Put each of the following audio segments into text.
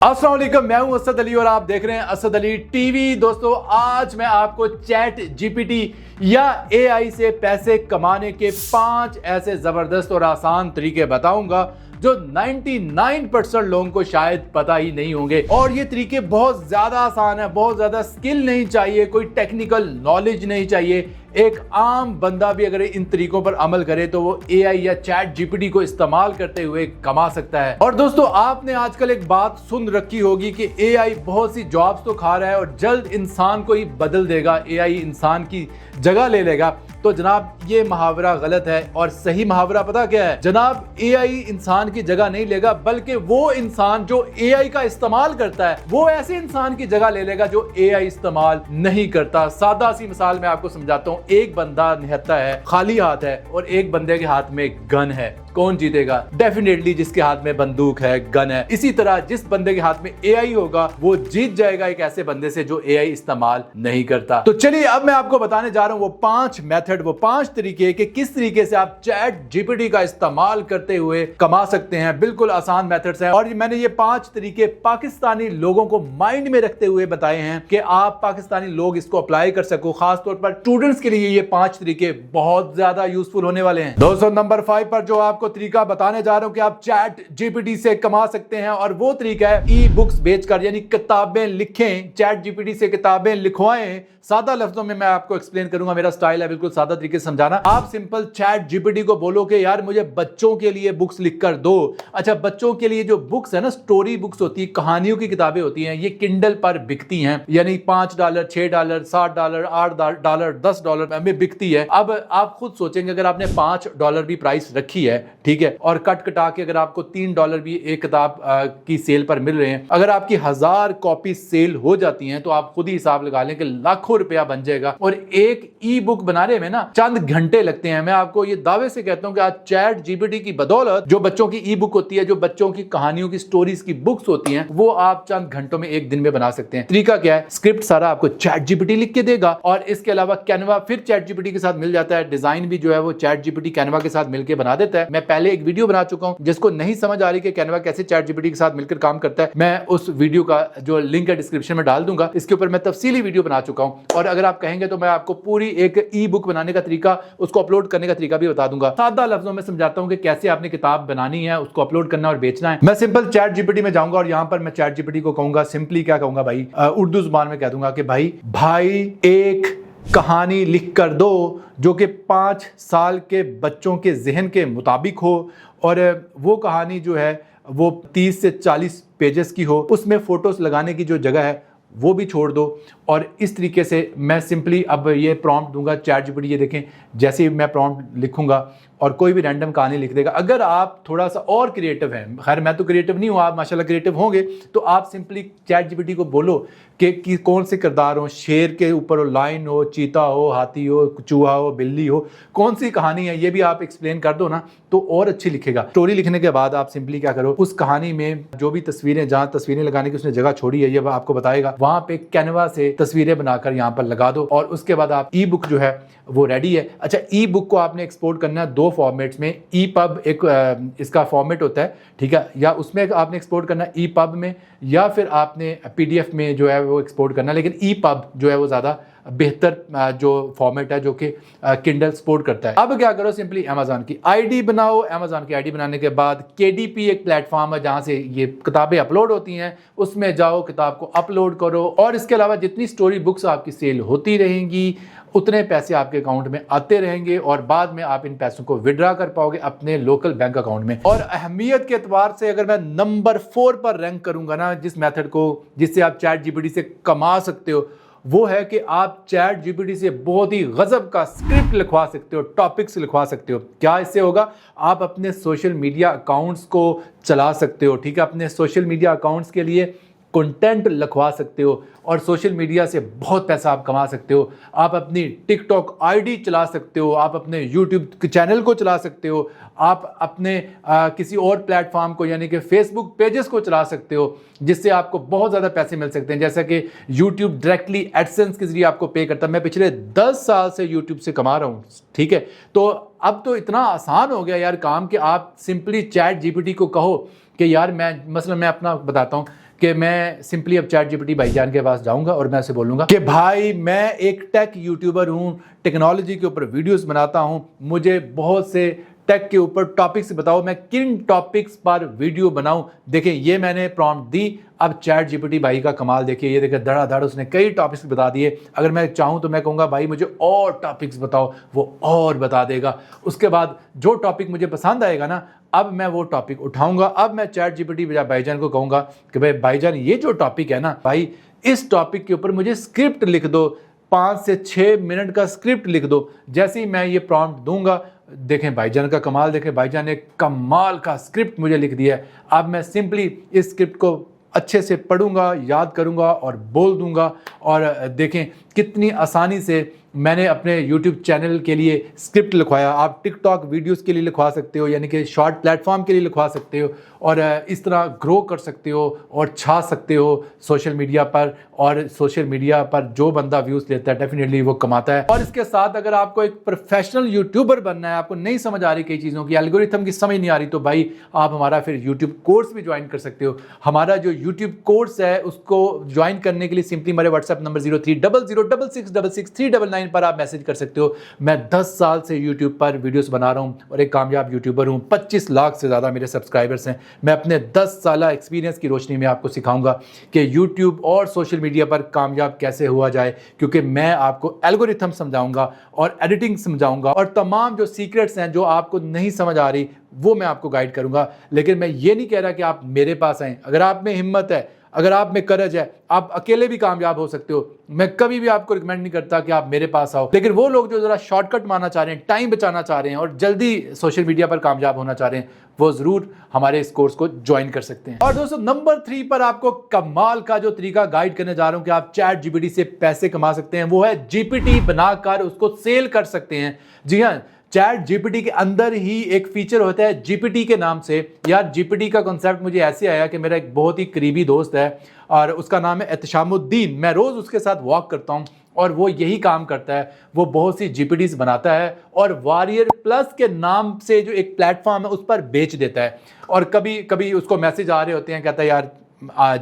अस्सलाम वालेकुम, मैं हूं असद अली और आप देख रहे हैं असद अली टीवी। दोस्तों, आज मैं आपको चैट जीपीटी या एआई से पैसे कमाने के 5 ऐसे जबरदस्त और आसान तरीके बताऊंगा जो 99% लोगों को शायद पता ही नहीं होंगे। और ये तरीके बहुत ज्यादा आसान है, बहुत ज्यादा स्किल नहीं चाहिए, कोई टेक्निकल नॉलेज नहीं चाहिए। एक आम बंदा भी अगर इन तरीकों पर अमल करे तो वो एआई या चैट जीपीटी को इस्तेमाल करते हुए कमा सकता है। और दोस्तों, आपने आजकल एक बात सुन रखी होगी कि एआई बहुत सी जॉब्स तो खा रहा है और जल्द इंसान को ही बदल देगा, एआई इंसान की जगह ले लेगा। तो जनाब, ये मुहावरा गलत है और सही मुहावरा पता क्या है जनाब? एआई इंसान की जगह नहीं लेगा, बल्कि वो इंसान जो एआई का इस्तेमाल करता है वो ऐसे इंसान की जगह ले लेगा जो एआई इस्तेमाल नहीं करता। सादा सी मिसाल मैं आपको समझाता हूँ। एक बंदा निहत्था है, खाली हाथ है, और एक बंदे के हाथ में गन है। कौन जीतेगा? डेफिनेटली जिसके हाथ में बंदूक है, गन है। इसी तरह जिस बंदे के हाथ में एआई होगा वो जीत जाएगा एक ऐसे बंदे से जो एआई इस्तेमाल नहीं करता। तो चलिए, अब मैं आपको बताने जा रहा हूं वो 5 मेथड, वो 5 तरीके कि किस तरीके से आप चैट जीपीटी का इस्तेमाल करते हुए कमा सकते हैं। बिल्कुल आसान मेथड्स हैं और मैंने ये 5 तरीके पाकिस्तानी लोगों को माइंड में रखते हुए बताए हैं कि आप पाकिस्तानी लोग इसको अप्लाई कर सको। खासतौर पर स्टूडेंट्स के लिए ये 5 तरीके बहुत ज्यादा यूजफुल होने वाले हैं। दोस्तों, नंबर 5 पर जो आपको तरीका बताने जा रहा हूं कि आप चैट जीपीटी से कमा सकते हैं, और वो तरीका है ई बुक्स बेचकर, यानी किताबें लिखें, चैट जीपीटी से किताबें लिखवाएं। सादा लफ्जों में मैं आपको एक्सप्लेन करूंगा, मेरा स्टाइल है बिल्कुल सादा तरीके से समझाना। आप सिंपल चैट जीपीटी को बोलो कि यार मुझे बच्चों के लिए बुक्स लिखकर दो। अच्छा, बच्चों के लिए जो बुक्स है ना, स्टोरी बुक्स होती है, कहानियों की किताबें होती हैं, ये किंडल पर बिकती हैं, यानी $5, $6, $7, $8, $10 में बिकती है। अब आप खुद सोचेंगे, अगर आपने $5 भी प्राइस रखी है, ठीक है, और कट कटा के अगर आपको $3 भी एक किताब की सेल पर मिल रहे हैं, अगर आपकी 1000 कॉपी सेल हो जाती हैं तो आप खुद ही हिसाब लगा लें कि लाखों रुपया बन जाएगा। और एक ई बुक बनाने में ना चंद घंटे लगते हैं। मैं आपको ये दावे से कहता हूं कि आज चैट जीपीटी की बदौलत जो बच्चों की ई बुक होती है, जो बच्चों की कहानियों की स्टोरीज की बुक्स होती हैं, वो आप चंद घंटों में एक दिन में बना सकते हैं। तरीका क्या है? स्क्रिप्ट सारा आपको चैट जीपीटी लिख के देगा, और इसके अलावा कैनवा फिर चैट जीपीटी के साथ मिल जाता है। डिजाइन भी जो है वो चैट जीपीटी कैनवा के साथ मिलकर बना देता है। मैं पहले एक वीडियो बना चुका हूं, जिसको नहीं समझ आ रही कि कैनवा कैसे चैट जीपीटी के साथ मिलकर काम करता है, मैं उस वीडियो का जो लिंक है डिस्क्रिप्शन में डाल दूंगा। इसके ऊपर मैं तफसीली वीडियो बना चुका हूं, और अगर आप कहेंगे तो मैं आपको पूरी एक ई बुक बनाने का तरीका, उसको अपलोड करने का तरीका भी बता दूंगा। सादा लफ्जों में समझाता हूं कि कैसे आपने किताब बनानी है, उसको अपलोड करना और बेचना है। मैं सिंपल चैट जीपीटी में जाऊंगा और यहां पर मैं चैट जीपीटी को कहूंगा, सिंपली क्या कहूंगा भाई, उर्दू जुबान में कह दूंगा कि भाई एक कहानी लिख कर दो जो कि 5 साल के बच्चों के जहन के मुताबिक हो, और वो कहानी जो है वो 30 से 40 पेजेस की हो, उसमें फोटोज लगाने की जो जगह है वो भी छोड़ दो। और इस तरीके से मैं सिंपली अब ये प्रॉम्प्ट दूंगा चैट जीपीटी, ये देखें, जैसे ही मैं प्रॉम्प्ट लिखूंगा और कोई भी रैंडम कहानी लिख देगा। अगर आप थोड़ा सा और क्रिएटिव हैं, खैर मैं तो क्रिएटिव नहीं हूँ, आप माशाल्लाह क्रिएटिव होंगे, तो आप सिंपली चैट जीपीटी को बोलो कि कौन से किरदार हो, शेर के ऊपर हो, लाइन हो, चीता हो, हाथी हो, चूहा हो, बिल्ली हो, कौन सी कहानी है, ये भी आप एक्सप्लेन कर दो ना, तो और अच्छी लिखेगा। स्टोरी लिखने के बाद आप सिंपली क्या करो, उस कहानी में जो भी तस्वीरें, जहाँ तस्वीरें लगाने की उसने जगह छोड़ी है, ये आपको बताएगा, वहां पे कैनवा से तस्वीरें बनाकर यहाँ पर लगा दो, और उसके बाद आप ई बुक जो है वो रेडी है। अच्छा, ई बुक को आपने एक्सपोर्ट करना है 2 फॉर्मेट्स में। ई पब एक इसका फॉर्मेट होता है, ठीक है, या उसमें आपने एक्सपोर्ट करना है ई पब में, या फिर आपने पीडीएफ में जो है वो एक्सपोर्ट करना है। लेकिन ई पब जो है वो ज़्यादा बेहतर जो फॉर्मेट है, जो कि किंडल सपोर्ट करता है। अब क्या करो, सिंपली अमेजॉन की आईडी बनाओ। अमेजॉन की आईडी बनाने के बाद केडीपी एक प्लेटफॉर्म है जहां से ये किताबें अपलोड होती हैं, उसमें जाओ, किताब को अपलोड करो, और इसके अलावा जितनी स्टोरी बुक्स आपकी सेल होती रहेंगी उतने पैसे आपके अकाउंट में आते रहेंगे, और बाद में आप इन पैसों को विड्रॉ कर पाओगे अपने लोकल बैंक अकाउंट में। और अहमियत के एतबार से अगर मैं नंबर 4 पर रैंक करूंगा ना, जिस मेथड को जिससे आप चैट जीपीटी से कमा सकते हो, वो है कि आप चैट जीपीटी से बहुत ही गजब का स्क्रिप्ट लिखवा सकते हो, टॉपिक्स लिखवा सकते हो। क्या इससे होगा? आप अपने सोशल मीडिया अकाउंट्स को चला सकते हो, ठीक है, अपने सोशल मीडिया अकाउंट्स के लिए कंटेंट लिखवा सकते हो, और सोशल मीडिया से बहुत पैसा आप कमा सकते हो। आप अपनी टिकटॉक आईडी चला सकते हो, आप अपने यूट्यूब चैनल को चला सकते हो, आप अपने किसी और प्लेटफॉर्म को यानी कि फेसबुक पेजेस को चला सकते हो, जिससे आपको बहुत ज़्यादा पैसे मिल सकते हैं। जैसा कि यूट्यूब डायरेक्टली एडसेंस के जरिए आपको पे करता है। मैं पिछले 10 साल से यूट्यूब से कमा रहा हूँ, ठीक है। तो अब तो इतना आसान हो गया यार काम कि आप सिंपली चैट जीपीटी को कहो कि यार मैं अपना बताता हूँ कि मैं सिंपली अब चैट जीपीटी भाईजान के पास जाऊंगा और मैं उसे बोलूंगा कि भाई मैं एक टेक यूट्यूबर हूं, टेक्नोलॉजी के ऊपर वीडियोस बनाता हूं, मुझे बहुत से टेक के ऊपर टॉपिक्स बताओ, मैं किन टॉपिक्स पर वीडियो बनाऊं। देखिए ये मैंने प्रॉम्प्ट दी, अब चैट जीपीटी भाई का कमाल देखिए, ये देखिए धड़ाधड़ उसने कई टॉपिक्स बता दिए। अगर मैं चाहूं तो मैं कहूंगा भाई मुझे और टॉपिक्स बताओ, वो और बता देगा। उसके बाद जो टॉपिक मुझे पसंद आएगा ना, अब मैं वो टॉपिक उठाऊंगा। अब मैं चैट जीपीटी भाईजान को कहूंगा कि भाई भाईजान ये जो टॉपिक है ना भाई, इस टॉपिक के ऊपर मुझे स्क्रिप्ट लिख दो, 5 से 6 मिनट का स्क्रिप्ट लिख दो। जैसे ही मैं ये प्रॉम्प्ट दूंगा, देखें भाईजान का कमाल, देखें भाईजान ने कमाल का स्क्रिप्ट मुझे लिख दिया है। अब मैं सिंपली इस स्क्रिप्ट को अच्छे से पढ़ूंगा, याद करूंगा और बोल दूंगा। और देखें कितनी आसानी से मैंने अपने YouTube चैनल के लिए स्क्रिप्ट लिखवाया। आप टिकटॉक वीडियोस के लिए लिखवा सकते हो, यानी कि शॉर्ट प्लेटफॉर्म के लिए लिखवा सकते हो और इस तरह ग्रो कर सकते हो और छा सकते हो सोशल मीडिया पर। और सोशल मीडिया पर जो बंदा व्यूज़ लेता है डेफिनेटली वो कमाता है। और इसके साथ अगर आपको एक प्रोफेशनल यूट्यूबर बनना है, आपको नहीं समझ आ रही कई चीज़ों की, एल्गोरिथम की समझ नहीं आ रही, तो भाई आप हमारा फिर यूट्यूब कोर्स भी ज्वाइन कर सकते हो। हमारा जो यूट्यूब कोर्स है उसको ज्वाइन करने के लिए सिंपली हमारे व्हाट्सएप नंबर 0300666639 पर आप मैसेज कर सकते हो। मैं 10 साल से यूट्यूब पर वीडियोस बना रहा हूं और एक कामयाब यूट्यूबर हूं। 25 लाख से ज़्यादा मेरे सब्सक्राइबर्स हैं। मैं अपने 10 साल एक्सपीरियंस की रोशनी में आपको सिखाऊंगा कि यूट्यूब और सोशल मीडिया पर कामयाब कैसे हुआ जाए, क्योंकि मैं आपको एल्गोरिथम समझाऊंगा और एडिटिंग समझाऊंगा और तमाम जो सीक्रेट्स हैं जो आपको नहीं समझ आ रही वो मैं आपको गाइड करूंगा। लेकिन मैं ये नहीं कह रहा कि आप मेरे पास आएँ। अगर आप में हिम्मत है, अगर आप में करज है, आप अकेले भी कामयाब हो सकते हो। मैं कभी भी आपको रिकमेंड नहीं करता कि आप मेरे पास आओ। लेकिन वो लोग जो जरा शॉर्टकट मारना चाह रहे हैं, टाइम बचाना चाह रहे हैं और जल्दी सोशल मीडिया पर कामयाब होना चाह रहे हैं, वो जरूर हमारे इस कोर्स को ज्वाइन कर सकते हैं। और दोस्तों नंबर 3 पर आपको कमाल का जो तरीका गाइड करने जा रहा हूं कि आप चैट जीपीटी से पैसे कमा सकते हैं, वो है जीपीटी बनाकर उसको सेल कर सकते हैं। जी हाँ, चैट जीपीटी के अंदर ही एक फीचर होता है जीपीटी के नाम से। यार जीपीटी का कॉन्सेप्ट मुझे ऐसे आया कि मेरा एक बहुत ही करीबी दोस्त है और उसका नाम है एहतशामुद्दीन। मैं रोज़ उसके साथ वॉक करता हूँ और वो यही काम करता है। वो बहुत सी जीपीटीज बनाता है और वॉरियर प्लस के नाम से जो एक प्लेटफॉर्म है उस पर बेच देता है। और कभी कभी उसको मैसेज आ रहे होते हैं, कहता है यार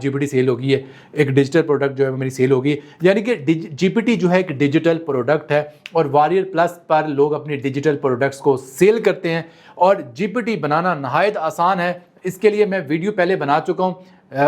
जीपीटी सेल होगी है, एक डिजिटल प्रोडक्ट जो है मेरी सेल होगी। यानी कि जीपीटी जो है एक डिजिटल प्रोडक्ट है और वॉरियर प्लस पर लोग अपने डिजिटल प्रोडक्ट्स को सेल करते हैं। और जीपीटी बनाना नहायत आसान है। इसके लिए मैं वीडियो पहले बना चुका हूँ,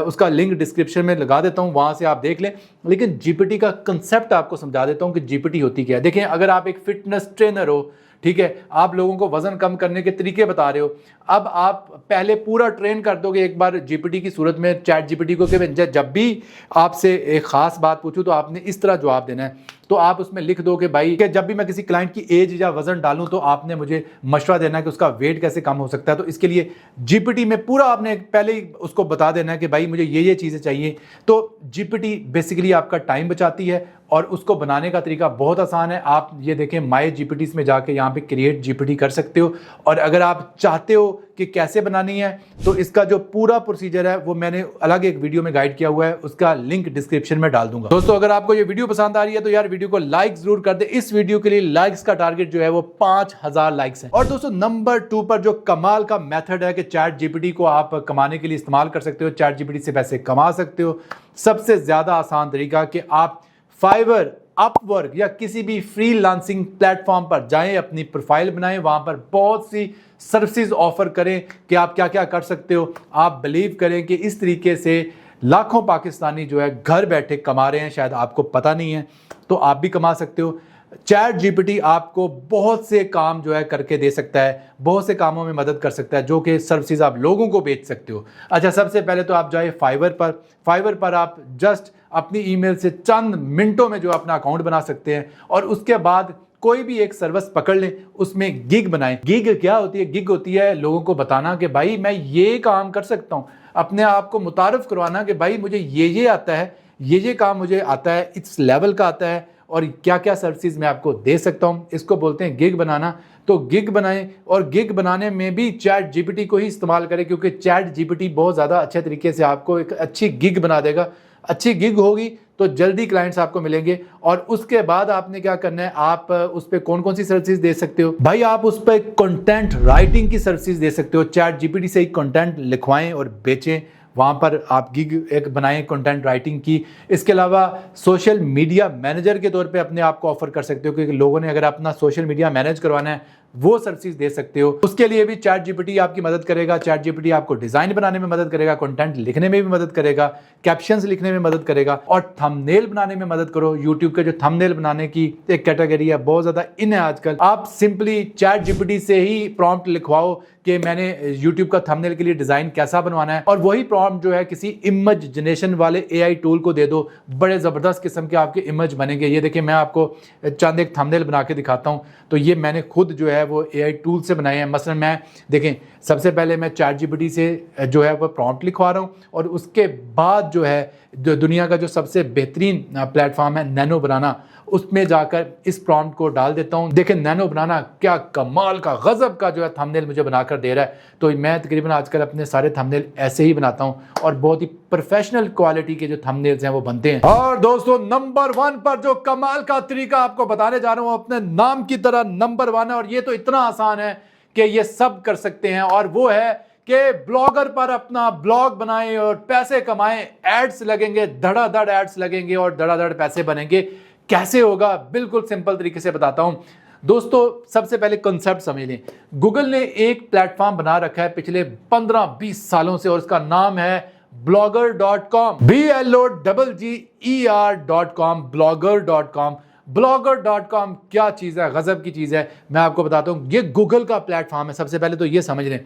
उसका लिंक डिस्क्रिप्शन में लगा देता हूँ, वहाँ से आप देख लें। लेकिन जीपीटी का कंसेप्ट आपको समझा देता हूँ कि जीपीटी होती क्या है। देखें, अगर आप एक फिटनेस ट्रेनर हो, ठीक है, आप लोगों को वजन कम करने के तरीके बता रहे हो, अब आप पहले पूरा ट्रेन कर दोगे एक बार जीपीटी की सूरत में चैट जीपीटी को कि जब भी आपसे एक खास बात पूछूं तो आपने इस तरह जवाब देना है। तो आप उसमें लिख दो कि भाई कि जब भी मैं किसी क्लाइंट की एज या वजन डालूं तो आपने मुझे मशवरा देना है कि उसका वेट कैसे कम हो सकता है। तो इसके लिए जीपीटी में पूरा आपने पहले ही उसको बता देना है कि भाई मुझे ये चीज़ें चाहिए। तो जीपीटी बेसिकली आपका टाइम बचाती है और उसको बनाने का तरीका बहुत आसान है। आप ये देखें, माई जीपीटीज में जाके यहाँ पे क्रिएट जीपीटी कर सकते हो। और अगर आप चाहते हो कि कैसे बनानी है तो इसका जो पूरा प्रोसीजर है वो मैंने अलग एक वीडियो में गाइड किया हुआ है, उसका लिंक डिस्क्रिप्शन में डाल दूंगा। दोस्तों अगर आपको ये वीडियो पसंद आ रही है तो यार वीडियो को लाइक जरूर कर दे। इस वीडियो के लिए लाइक्स का टारगेट जो है वो 5000 लाइक्स है। और दोस्तों नंबर 2 पर जो कमाल का मेथड है कि चैट जीपीटी को आप कमाने के लिए इस्तेमाल कर सकते हो, चैट जीपीटी से पैसे कमा सकते हो। सबसे ज्यादा आसान तरीका कि आप फाइवर, अपवर्क या किसी भी फ्रीलांसिंग प्लेटफॉर्म पर जाएं, अपनी प्रोफाइल बनाएं, वहां पर बहुत सी सर्विसेज ऑफर करें कि आप क्या क्या कर सकते हो। आप बिलीव करें कि इस तरीके से लाखों पाकिस्तानी जो है घर बैठे कमा रहे हैं, शायद आपको पता नहीं है, तो आप भी कमा सकते हो। चैट जीपीटी आपको बहुत से काम जो है करके दे सकता है, बहुत से कामों में मदद कर सकता है जो कि सर्विसेज आप लोगों को बेच सकते हो। अच्छा, सबसे पहले तो आप जाए फाइवर पर आप जस्ट अपनी ईमेल से चंद मिनटों में जो अपना अकाउंट बना सकते हैं और उसके बाद कोई भी एक सर्विस पकड़ लें, उसमें गिग बनाएं। गिग क्या होती है? गिग होती है लोगों को बताना कि भाई मैं ये काम कर सकता हूँ, अपने आप को मुतारफ करवाना कि भाई मुझे ये आता है, ये काम मुझे आता है, इस लेवल का आता है और क्या क्या सर्विसेज मैं आपको दे सकता हूँ। इसको बोलते हैं गिग बनाना। तो गिग बनाएं और गिग बनाने में भी चैट जीपीटी को ही इस्तेमाल करें, क्योंकि चैट जीपीटी बहुत ज़्यादा अच्छे तरीके से आपको एक अच्छी गिग बना देगा। अच्छी गिग होगी तो जल्दी क्लाइंट्स आपको मिलेंगे। और उसके बाद आपने क्या करना है, आप उस पर कौन कौन सी सर्विसेज दे सकते हो भाई? आप उस पर कंटेंट राइटिंग की सर्विसेज दे सकते हो। चैट जीपीटी से ही कंटेंट लिखवाएं और बेचें, वहाँ पर आप गिग एक बनाएं कंटेंट राइटिंग की। इसके अलावा सोशल मीडिया मैनेजर के तौर पे अपने आप को ऑफर कर सकते हो, क्योंकि लोगों ने अगर अपना सोशल मीडिया मैनेज करवाना है वो सर्विसेज दे सकते हो। उसके लिए भी चैट जीपीटी आपकी मदद करेगा। चैट जीपीटी आपको डिजाइन बनाने में मदद करेगा, कंटेंट लिखने में भी मदद करेगा, कैप्शंस लिखने में मदद करेगा और थंबनेल बनाने में मदद करो। यूट्यूब के जो थंबनेल बनाने की एक कैटेगरी है, बहुत ज्यादा इन है आजकल। आप सिंपली चैट जीपीटी से ही प्रॉम्प्ट लिखवाओ कि मैंने यूट्यूब का थंबनेल के लिए डिजाइन कैसा बनवाना है, और वही प्रॉम्प्ट जो है किसी इमेज जनरेशन वाले एआई टूल को दे दो, बड़े जबरदस्त किस्म के आपके इमेज बनेंगे। ये देखिए मैं आपको चंद एक थंबनेल बना के दिखाता हूं। तो ये मैंने खुद जो है वो एआई टूल से बनाए हैं। मसलन मैं देखें, सबसे पहले मैं चैट जीपीटी से जो है वो प्रॉम्प्ट लिखवा रहा हूँ, और उसके बाद जो है जो दुनिया का जो सबसे बेहतरीन प्लेटफॉर्म है नैनो बनाना, उसमें जाकर इस प्रॉम्प्ट को डाल देता हूं। देखें नैनो बनाना क्या कमाल का गजब का जो है थंबनेल मुझे बनाकर दे रहा है। तो मैं तकरीबन आजकल अपने सारे थंबनेल ऐसे ही बनाता हूं और बहुत ही प्रोफेशनल क्वालिटी के जो थंबनेल्स हैं वो बनते हैं। और दोस्तों नंबर 1 पर जो कमाल का तरीका आपको बताने जा रहा हूं, अपने नाम की तरह नंबर 1 है, और ये तो इतना आसान है कि ये सब कर सकते हैं, और वो है कि ब्लॉगर पर अपना ब्लॉग बनाएं और पैसे कमाएं। एड्स लगेंगे, धड़ाधड़ एड्स लगेंगे और धड़ाधड़ पैसे बनेंगे। कैसे होगा? बिल्कुल सिंपल तरीके से बताता हूं। दोस्तों सबसे पहले कॉन्सेप्ट समझ लें। गूगल ने एक प्लेटफॉर्म बना रखा है पिछले 15-20 सालों से, और उसका नाम है blogger.com, blogger.com, blogger.com। blogger.com क्या चीज़ है, गजब की चीज़ है। मैं आपको बताता हूं, ये गूगल का प्लेटफॉर्म है। सबसे पहले तो ये समझ लें,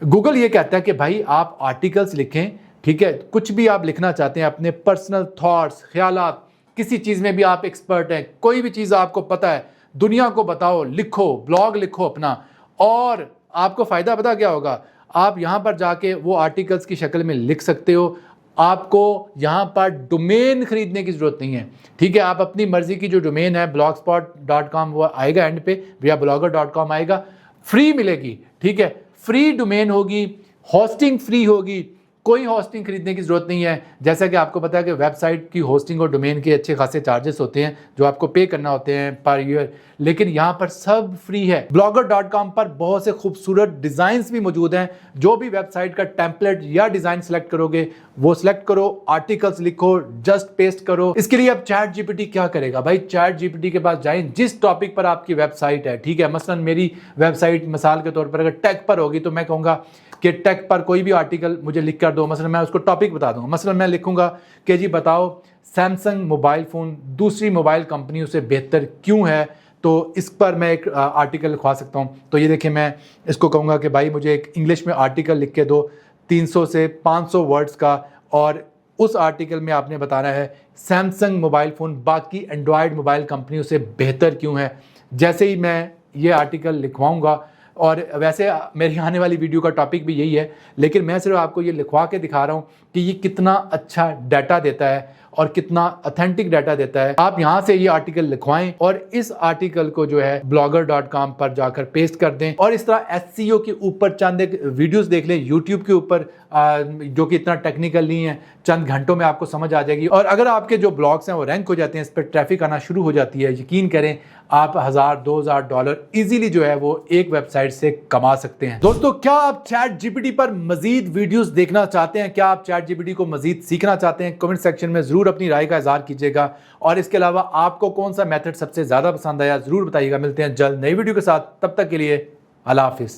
गूगल ये कहता है कि भाई आप आर्टिकल्स लिखें, ठीक है, कुछ भी आप लिखना चाहते हैं, अपने पर्सनल थॉट्स, ख्यालात, किसी चीज़ में भी आप एक्सपर्ट हैं, कोई भी चीज़ आपको पता है, दुनिया को बताओ, लिखो, ब्लॉग लिखो अपना, और आपको फ़ायदा पता क्या होगा? आप यहाँ पर जाके वो आर्टिकल्स की शक्ल में लिख सकते हो। आपको यहाँ पर डोमेन खरीदने की ज़रूरत नहीं है, ठीक है। आप अपनी मर्ज़ी की जो डोमेन है blogspot.com वो आएगा एंड पे, या blogger.com आएगा, फ्री मिलेगी, ठीक है। फ्री डोमेन होगी, होस्टिंग फ्री होगी, कोई होस्टिंग खरीदने की जरूरत नहीं है। जैसा कि आपको पता है कि वेबसाइट की होस्टिंग और डोमेन के अच्छे खासे चार्जेस होते हैं जो आपको पे करना होते हैं पर ईयर, लेकिन यहाँ पर सब फ्री है। blogger.com पर बहुत से खूबसूरत डिजाइन्स भी मौजूद हैं। जो भी वेबसाइट का टेम्पलेट या डिजाइन सेलेक्ट करोगे वो सिलेक्ट करो, आर्टिकल्स लिखो, जस्ट पेस्ट करो। इसके लिए अब चैट जीपीटी क्या करेगा? भाई चैट जीपीटी के पास जाएं, जिस टॉपिक पर आपकी वेबसाइट है, ठीक है, मसलन मेरी वेबसाइट मिसाल के तौर पर अगर टेक पर होगी तो मैं कहूँगा कि टेक पर कोई भी आर्टिकल मुझे लिख कर दो। मसलन मैं उसको टॉपिक बता दूंगा, मसलन मैं लिखूंगा कि जी बताओ सैमसंग मोबाइल फ़ोन दूसरी मोबाइल कंपनियों से बेहतर क्यों है, तो इस पर मैं एक आर्टिकल लिखवा सकता हूँ। तो ये देखिए मैं इसको कहूँगा कि भाई मुझे एक इंग्लिश में आर्टिकल लिख के दो 300 से 500 वर्ड्स का, और उस आर्टिकल में आपने बताना है सैमसंग मोबाइल फ़ोन बाकी एंड्रॉयड मोबाइल कंपनियों से बेहतर क्यों है। जैसे ही मैं ये आर्टिकल लिखवाऊँगा, और वैसे मेरी आने वाली वीडियो का टॉपिक भी यही है, लेकिन मैं सिर्फ आपको ये लिखवा के दिखा रहा हूँ कि ये कितना अच्छा डाटा देता है और कितना ऑथेंटिक डाटा देता है। आप यहाँ से ये आर्टिकल लिखवाएं और इस आर्टिकल को जो है blogger.com पर जाकर पेस्ट कर दें, और इस तरह एसईओ के ऊपर चंद एक वीडियोस देख लें यूट्यूब के ऊपर, जो कि इतना टेक्निकल नहीं है, चंद घंटों में आपको समझ आ जाएगी। और अगर आपके जो ब्लॉग्स हैं वो रैंक हो जाते हैं, इस पर ट्रैफिक आना शुरू हो जाती है, यकीन करें आप $1000-2000 इजीली जो है वो एक वेबसाइट से कमा सकते हैं। दोस्तों क्या आप चैट जीपीटी पर मजीद वीडियोस देखना चाहते हैं? क्या आप चैट जीपीटी को मजीद सीखना चाहते हैं? कमेंट सेक्शन में जरूर अपनी राय का इजहार कीजिएगा, और इसके अलावा आपको कौन सा मेथड सबसे ज्यादा पसंद आया जरूर बताइएगा। मिलते हैं जल्द नई वीडियो के साथ, तब तक के लिए अल्लाह हाफिज।